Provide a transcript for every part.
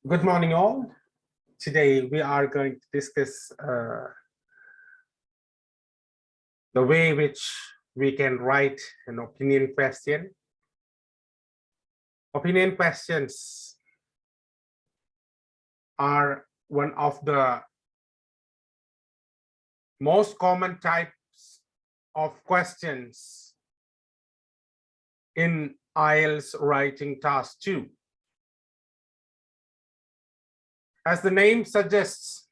Good morning, all. Today we are going to discuss the way which we can write an opinion question. Opinion questions are one of the most common types of questions in IELTS writing task 2. As the name suggests,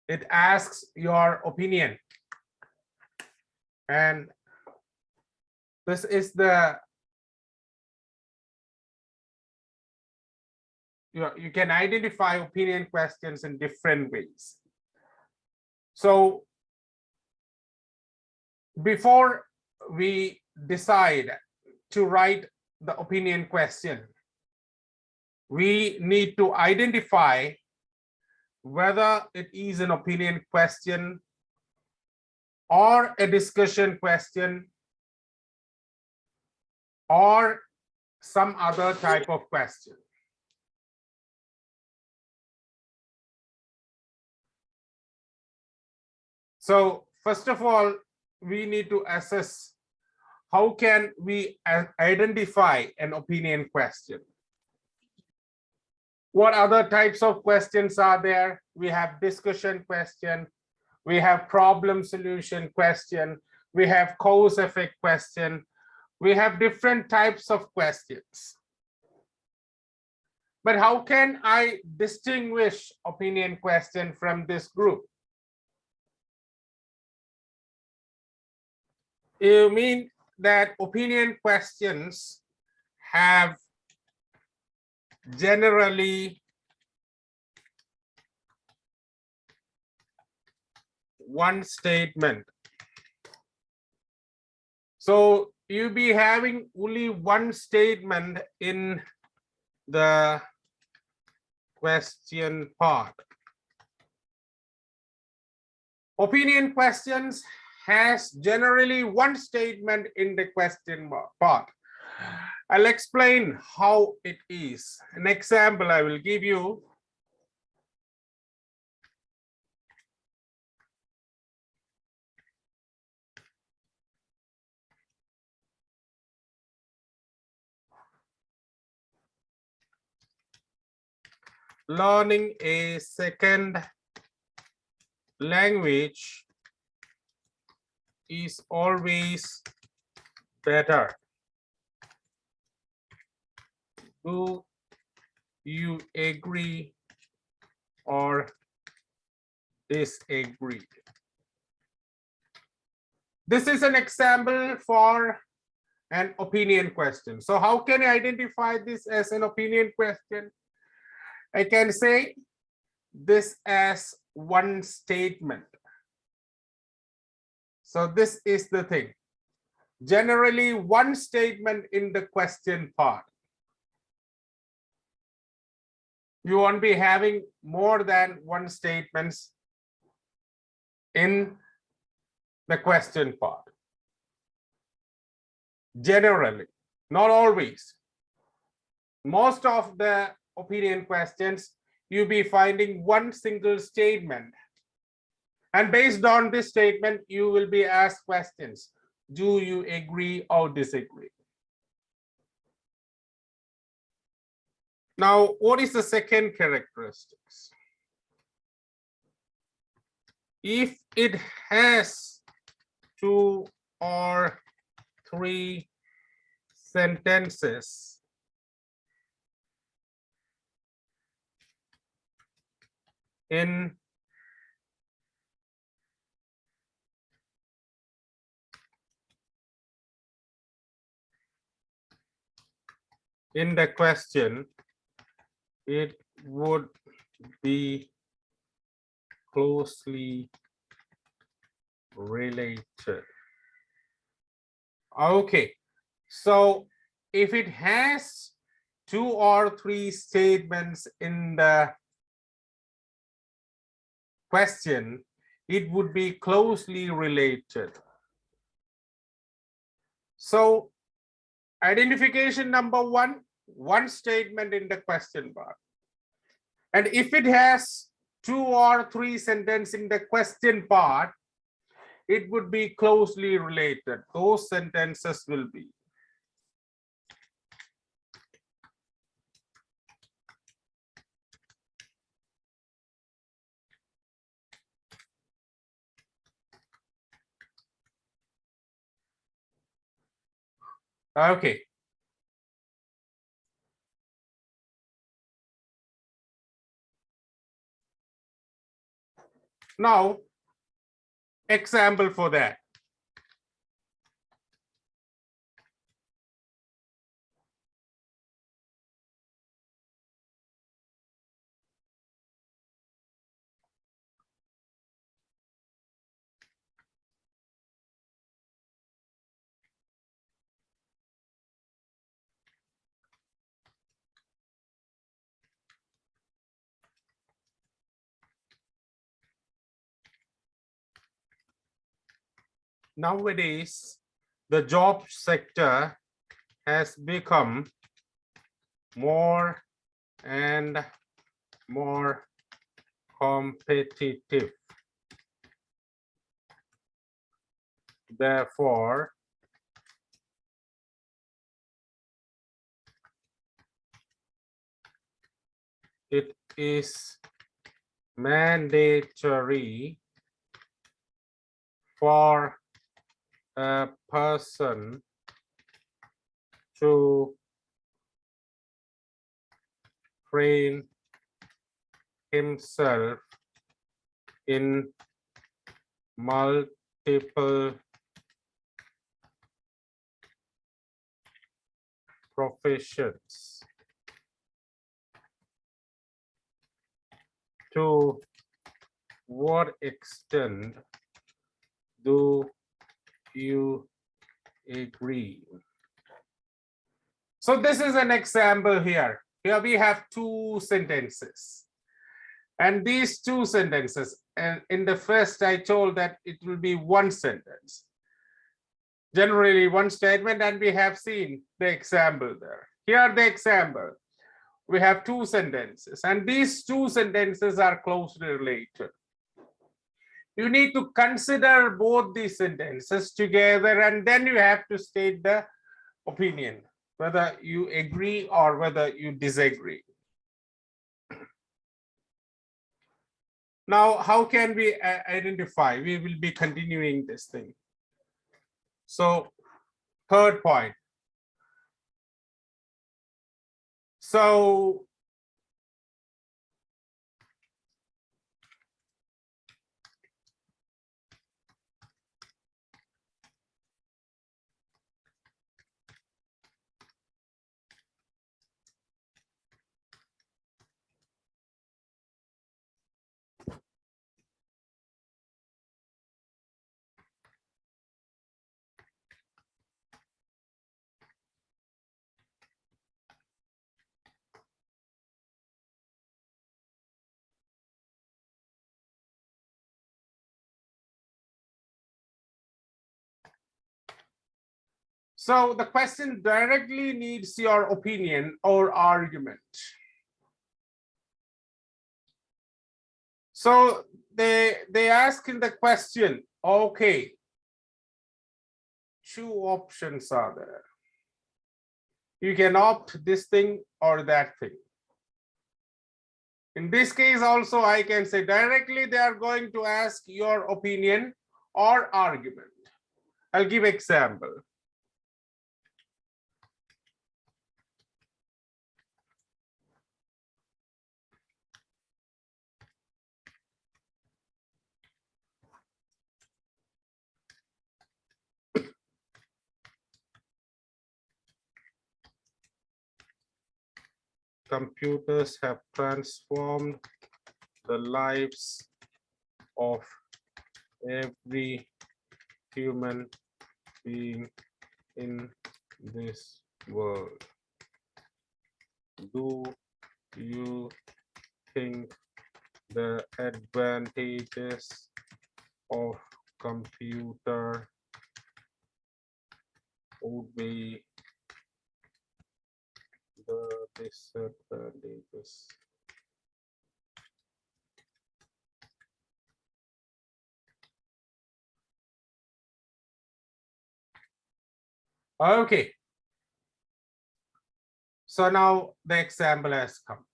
it asks your opinion. And this is you can identify opinion questions in different ways. So before we decide to write the opinion question, we need to identify whether it is an opinion question or a discussion question or some other type of question. So first of all, we need to assess how can we identify an opinion question. What other types of questions are there? We have discussion question, we have problem solution question, we have cause effect question, we have different types of questions. But how can I distinguish opinion question from this group? You mean that opinion questions have generally one statement. So you'll be having only one statement in the question part. Opinion questions has generally one statement in the question part. I'll explain how it is. An example I will give you. Learning a second language is always better. Do you agree or disagree? This is an example for an opinion question. So how can I identify this as an opinion question? I can say this as one statement. So this is the thing. Generally one statement in the question part. You won't be having more than one statements in the question part. Generally, not always. Most of the opinion questions, you'll be finding one single statement. And based on this statement, you will be asked questions. Do you agree or disagree? Now, what is the second characteristics? If it has 2 or 3 sentences in the question, it would be closely related. Okay, so if it has 2 or 3 statements in the question, it would be closely related. So identification number 1, one statement in the question part. And if it has 2 or 3 sentences in the question part, it would be closely related. Those sentences will be. Okay. Now, example for that. Nowadays, the job sector has become more and more competitive. Therefore, it is mandatory for a person to train himself in multiple professions. To what extent do you agree? So this is an example here. Here we have 2 sentences. And these 2 sentences, and in the first I told that it will be 1 sentence. Generally 1 statement, and we have seen the example there. Here the example. We have 2 sentences, and these 2 sentences are closely related. You need to consider both these sentences together, and then you have to state the opinion, whether you agree or whether you disagree. Now, how can we identify? We will be continuing this thing. So, third point. So, So the question directly needs your opinion or argument. So they ask in the question, okay, 2 options are there. You can opt this thing or that thing. In this case also, I can say directly they are going to ask your opinion or argument. I'll give example. Computers have transformed the lives of every human being in this world. Do you think the advantages of computer outweigh the disadvantages. Okay. So now the example has come.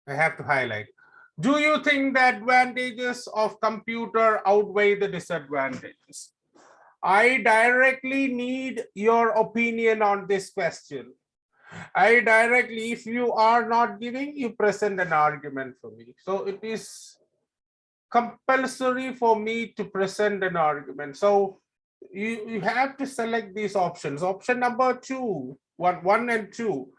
I have to highlight. Do you think the advantages of computer outweigh the disadvantages? I directly need your opinion on this question. I directly, if you are not giving, you present an argument for me. So it is compulsory for me to present an argument. So you have to select these options. Option number 2, 1 and 2.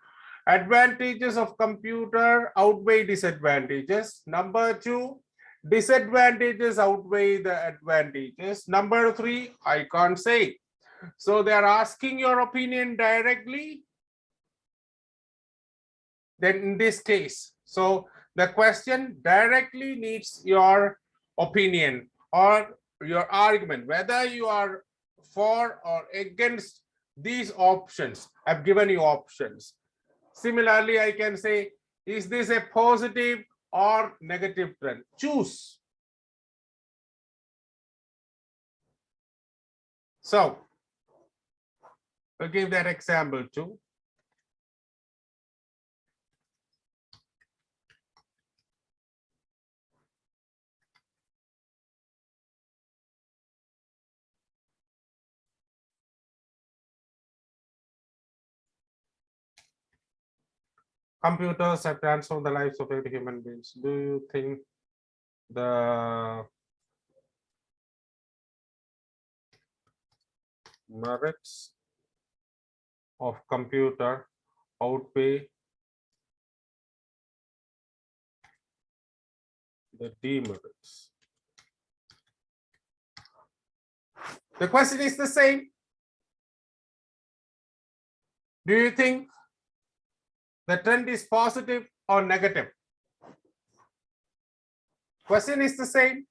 Advantages of computer outweigh disadvantages. Number 2, disadvantages outweigh the advantages. Number 3, I can't say. So they are asking your opinion directly. Then in this case, so the question directly needs your opinion or your argument, whether you are for or against these options. I've given you options. Similarly, I can say, is this a positive or negative trend? Choose. So we'll give that example too. Computers have transformed the lives of every human beings. Do you think the merits of computer outweigh the demerits? The question is the same. Do you think the trend is positive or negative? Question is the same.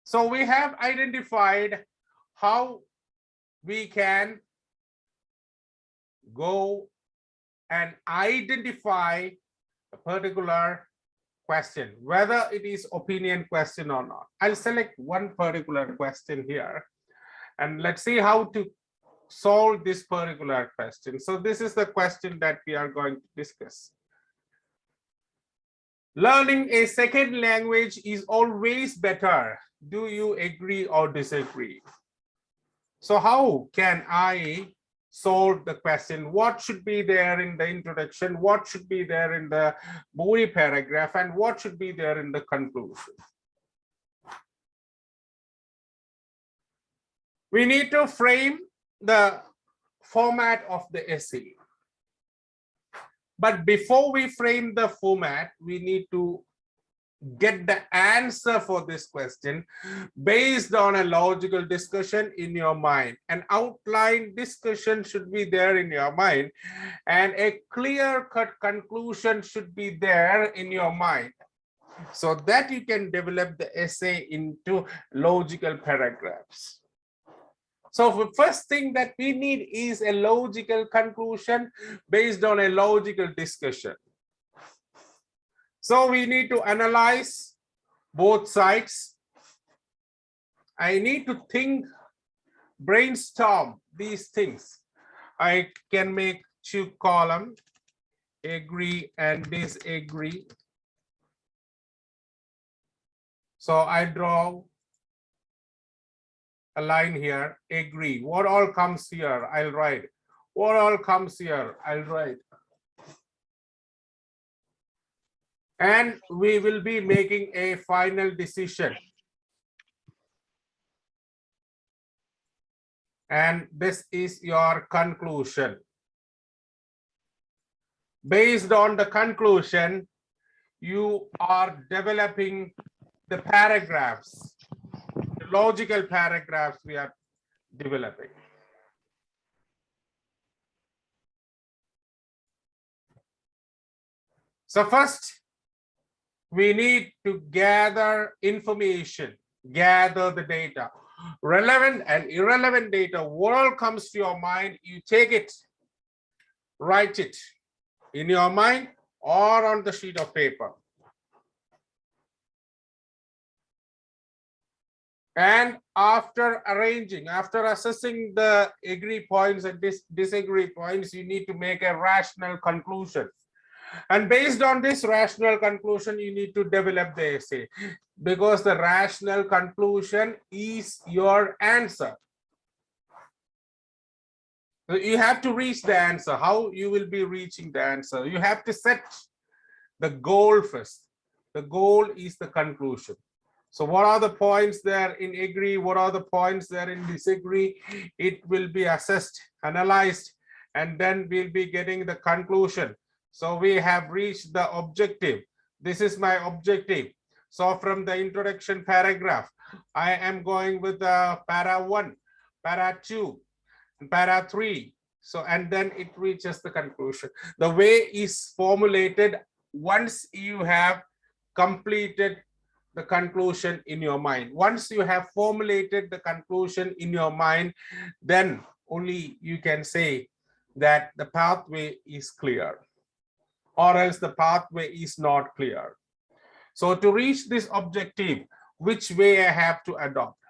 So we have identified how we can go and identify a particular question, whether it is opinion question or not. I'll select one particular question here, and let's see how to solve this particular question. So this is the question that we are going to discuss. Learning a second language is always better. Do you agree or disagree? So how can I solve the question? What should be there in the introduction? What should be there in the body paragraph? And what should be there in the conclusion? We need to frame the format of the essay. But before we frame the format, we need to get the answer for this question based on a logical discussion in your mind. An outline discussion should be there in your mind, and a clear-cut conclusion should be there in your mind, so that you can develop the essay into logical paragraphs. So the first thing that we need is a logical conclusion based on a logical discussion. So we need to analyze both sides. I need to think, brainstorm these things. I can make 2 columns, agree and disagree. So I draw a line here, agree. What all comes here, I'll write. What all comes here, I'll write. And we will be making a final decision. And this is your conclusion. Based on the conclusion, you are developing the paragraphs, the logical paragraphs we are developing. So first, we need to gather information, gather the data. relevant and irrelevant data, what all comes to your mind, you take it, write it in your mind or on the sheet of paper. And after arranging, after assessing the agree points and disagree points, you need to make a rational conclusion. And based on this rational conclusion, you need to develop the essay, because the rational conclusion is your answer. So you have to reach the answer. How you will be reaching the answer? You have to set the goal first. The goal is the conclusion. So what are the points there in agree? What are the points there in disagree? It will be assessed, analyzed, and then we'll be getting the conclusion. So we have reached the objective. This is my objective. So from the introduction paragraph, I am going with the para 1, para 2, para 3. So, and then it reaches the conclusion. The way is formulated once you have completed the conclusion in your mind. Once you have formulated the conclusion in your mind, then only you can say that the pathway is clear, or else the pathway is not clear. So to reach this objective, which way I have to adopt?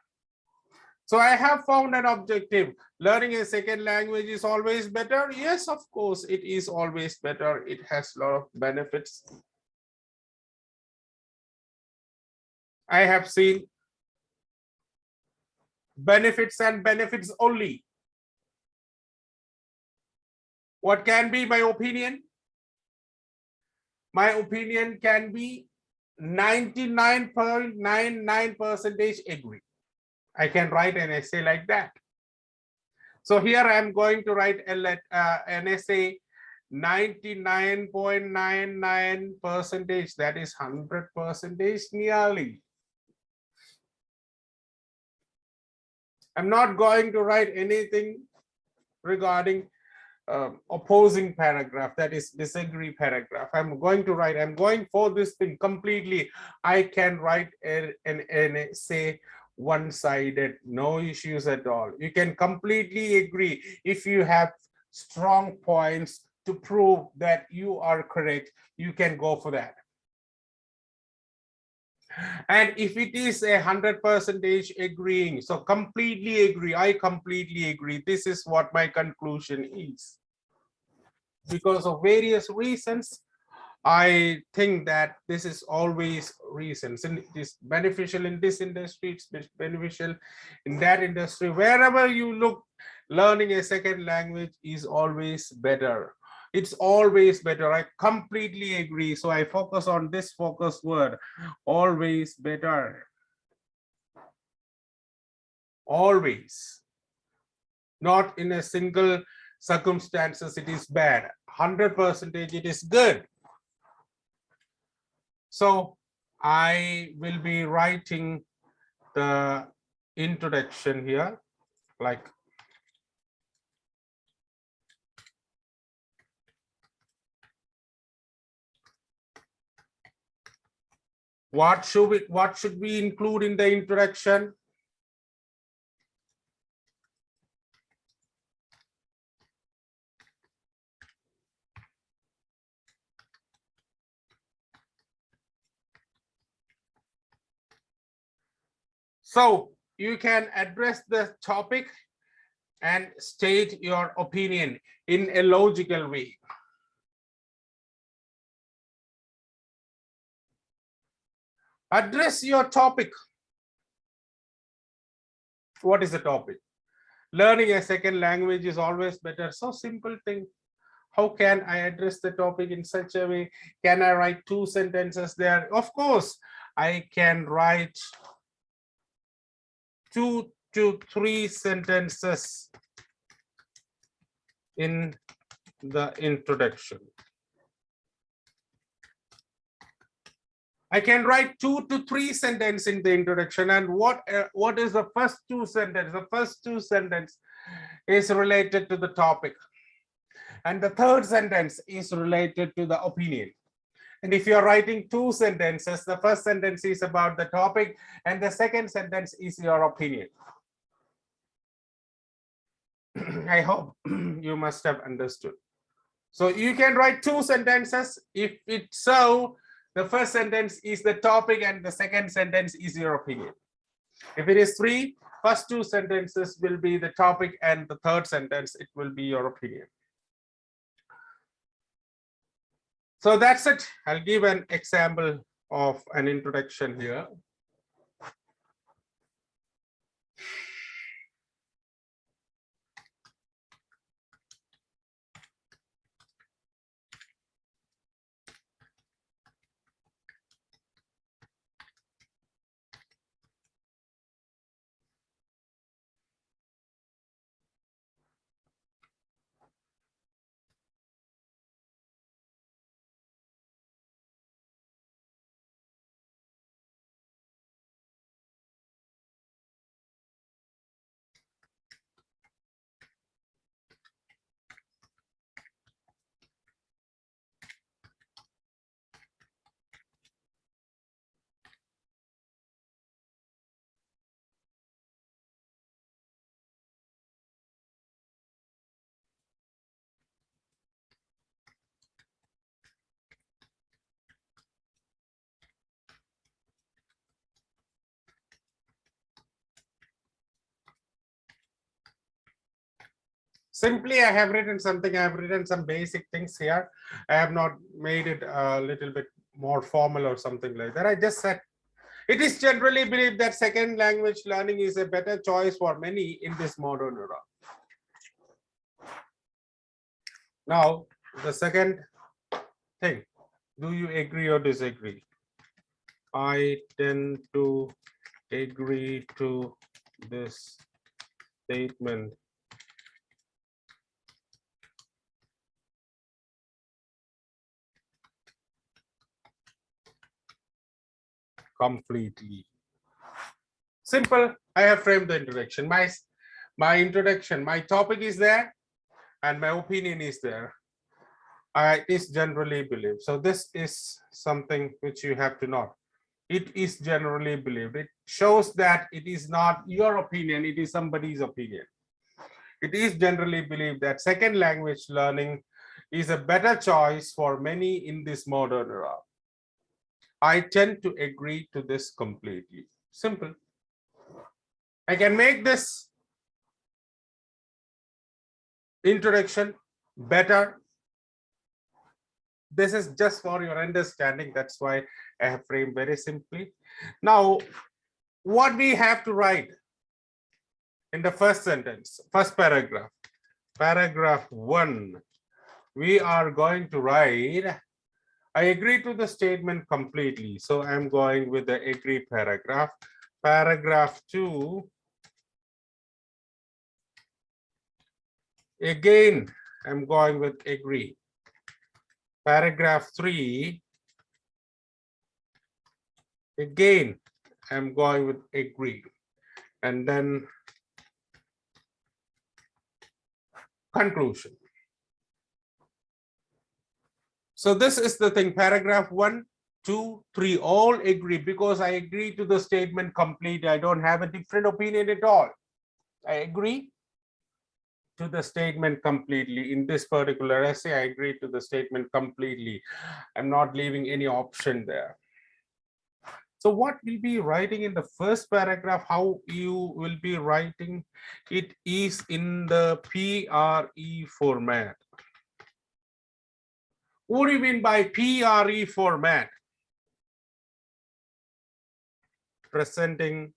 So I have found an objective. Learning a second language is always better. Yes, of course, it is always better. It has a lot of benefits. I have seen benefits and benefits only. What can be my opinion? My opinion can be 99.99% agree. I can write an essay like that. So here I am going to write an essay 99.99%, that is 100% nearly. I'm not going to write anything regarding opposing paragraph, that is disagree paragraph. I'm going for this thing completely. I can write an essay one-sided, no issues at all. You can completely agree. If you have strong points to prove that you are correct, you can go for that. And if it is 100% agreeing, so completely agree, I completely agree, this is what my conclusion is. Because of various reasons, I think that this is always reasons, and it is beneficial in this industry, it's beneficial in that industry. Wherever you look, learning a second language is always better. It's always better. I completely agree. So I focus on this focus word, always better. Always. Not in a single circumstances it is bad. 100% it is good. So I will be writing the introduction here, like what should we include in the introduction? So you can address the topic and state your opinion in a logical way. Address your topic. What is the topic? Learning a second language is always better. So simple thing. How can I address the topic in such a way? Can I write 2 sentences there? Of course, I can write 2 to 3 sentences in the introduction. I can write 2 to 3 sentences in the introduction. And what is the first 2 sentences? The first 2 sentences is related to the topic. And the third sentence is related to the opinion. And if you're writing 2 sentences, the first sentence is about the topic and the second sentence is your opinion. I hope you must have understood. So you can write two sentences. If it's so, the first sentence is the topic and the second sentence is your opinion. If it is three, first two sentences will be the topic and the third sentence, it will be your opinion. So that's it. I'll give an example of an introduction here. Simply, I have written something. I have written some basic things here. I have not made it a little bit more formal or something like that. I just said it is generally believed that second language learning is a better choice for many in this modern era. Now, the second thing, do you agree or disagree? I tend to agree to this statement. Completely. Simple. I have framed the introduction. My introduction, my topic is there and my opinion is there. It is generally believed. So this is something which you have to know. It is generally believed. It shows that it is not your opinion, it is somebody's opinion. It is generally believed that second language learning is a better choice for many in this modern era. I tend to agree to this completely. Simple. I can make this introduction better. This is just for your understanding. That's why I have framed very simply. Now, what we have to write in the first sentence, first paragraph, paragraph 1, we are going to write, I agree to the statement completely. So I'm going with the agree paragraph. Paragraph 2, again, I'm going with agree. Paragraph 3, again, I'm going with agree. And then conclusion. So this is the thing, paragraph 1, 2, 3, all agree because I agree to the statement completely. I don't have a different opinion at all. I agree to the statement completely. In this particular essay, I agree to the statement completely. I'm not leaving any option there. So what we'll be writing in the first paragraph, how you will be writing, it is in the PRE format. What do you mean by PRE format? Presenting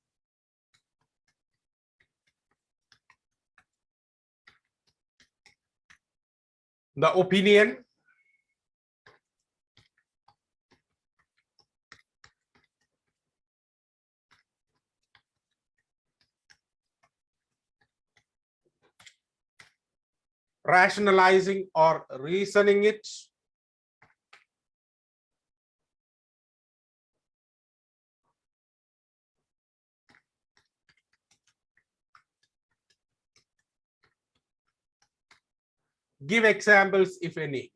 the opinion, rationalizing or reasoning it, give examples if any.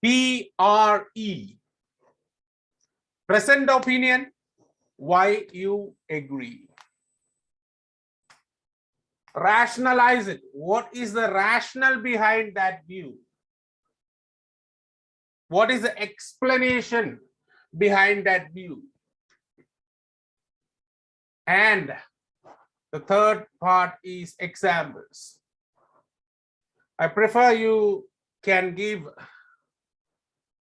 PRE, present opinion, why you agree. Rationalize it. What is the rationale behind that view? What is the explanation behind that view? And the third part is examples. I prefer you can give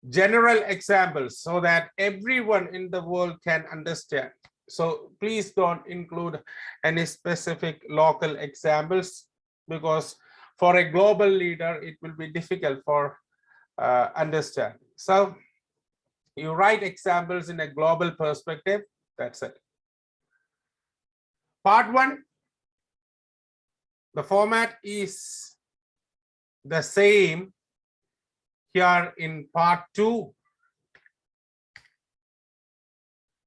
general examples so that everyone in the world can understand. So please don't include any specific local examples, because for a global leader, it will be difficult for understanding. So you write examples in a global perspective. That's it. Part 1, the format is the same here in part 2,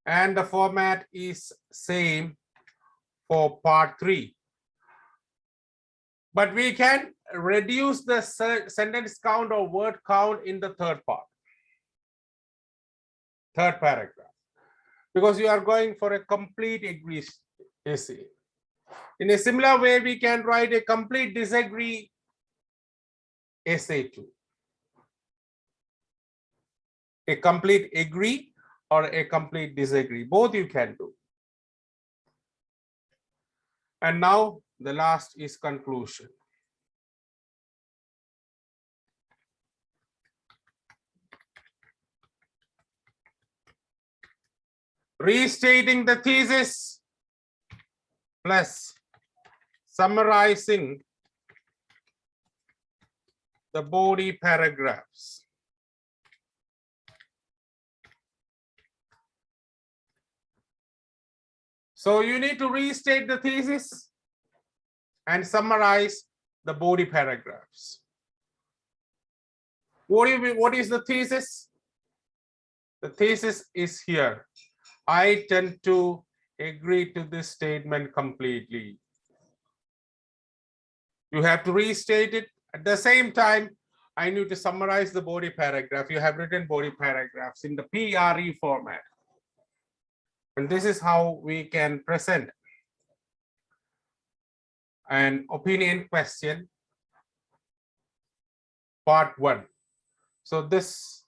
and the format is same for part 3. But we can reduce the sentence count or word count in the third paragraph, because you are going for a complete agree essay. In a similar way, we can write a complete disagree essay too. A complete agree or a complete disagree, both you can do. And now the last is conclusion. Restating the thesis plus summarizing the body paragraphs. So you need to restate the thesis and summarize the body paragraphs. What is the thesis? The thesis is here. I tend to agree to this statement completely. You have to restate it. At the same time, I need to summarize the body paragraph. You have written body paragraphs in the PRE format. And this is how we can present an opinion question, part 1. So this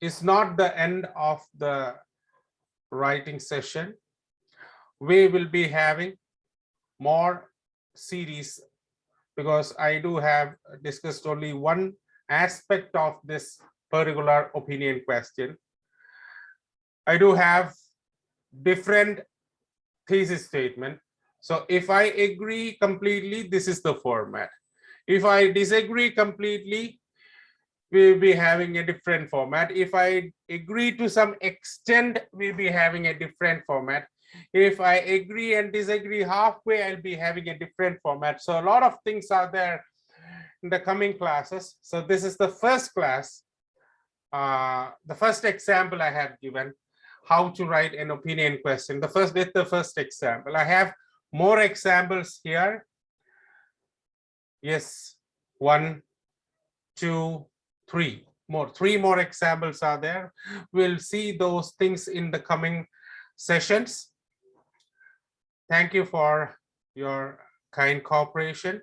is not the end of the writing session. We will be having more series, because I do have discussed only one aspect of this particular opinion question. I do have different thesis statement. So if I agree completely, this is the format. If I disagree completely, we'll be having a different format. If I agree to some extent, we'll be having a different format. If I agree and disagree halfway, I'll be having a different format. So a lot of things are there in the coming classes. So this is the first class, the first example I have given, how to write an opinion question. The first example. I have more examples here. Yes, 1, 2, 3 more. 3 more examples are there. We'll see those things in the coming sessions. Thank you for your kind cooperation.